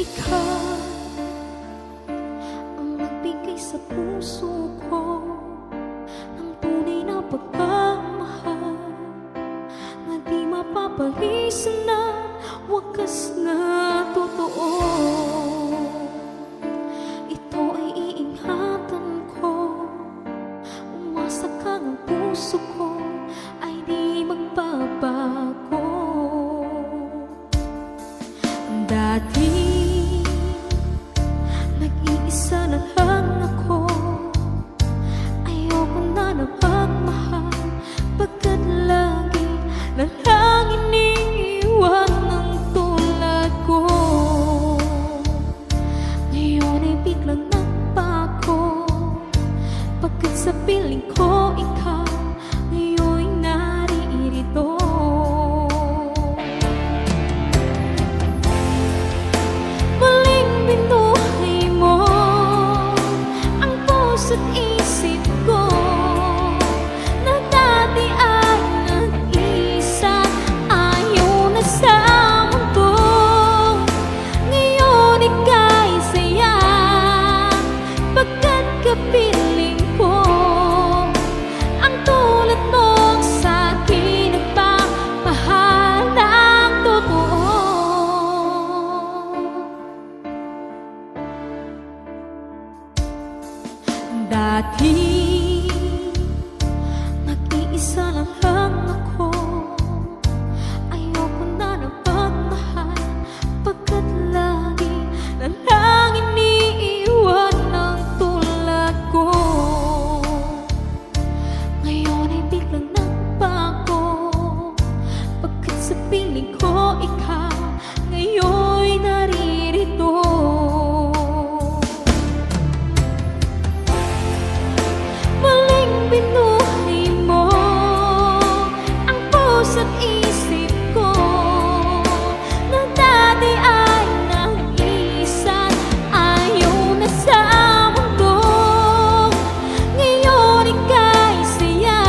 Ikaw ang nagbigay sa puso ko ng tunay na pagmamahal na di mapapalisan ng wakas na totoo. Ito ay iingatan ko, umasa ka ng puso ko ay di magbabago. Dati nag-iisa na lang ako, ayoko na na magmahal, pagkat lagi na lang iniiwan ng tulad ko. Ngayon ay biglang nagbago, pagkat sa piling ko ikaw ngayon naririto. Muling binuhay mo ang puso't isip ko na dati ay nag-isa, ayaw na sa mundo. Ngayon ika'y saya, pagkat kapiling ko ang tulad mong sa'kin nagmamahal ng totoo. Dati nag-iisa lang ako, ayoko na na magmahal, pagkat lagi na lang iniiwan ng tulad ko. Ngayon ay biglang nagbago, pagkat sa piling ko ikaw ngayon'y naririto. Muling binuhay mo ang puso't isip ko na dati ay nag-isa, ayaw na sa mundo. Ngayon ika'y saya,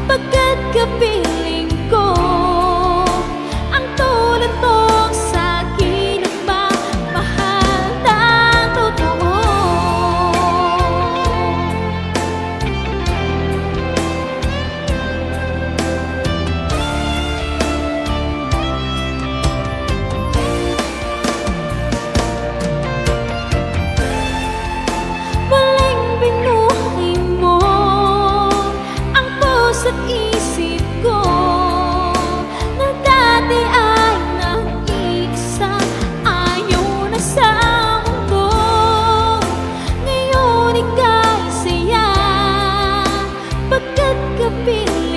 pagkat kapiling ko ang tulad mong sa'kin nagmamahal ng totoo. Muling binuhay mo ang puso't isip ko na dati ay nag-iisa, ayaw na sa mundo. Ngayon ika'y saya, pagkat kapiling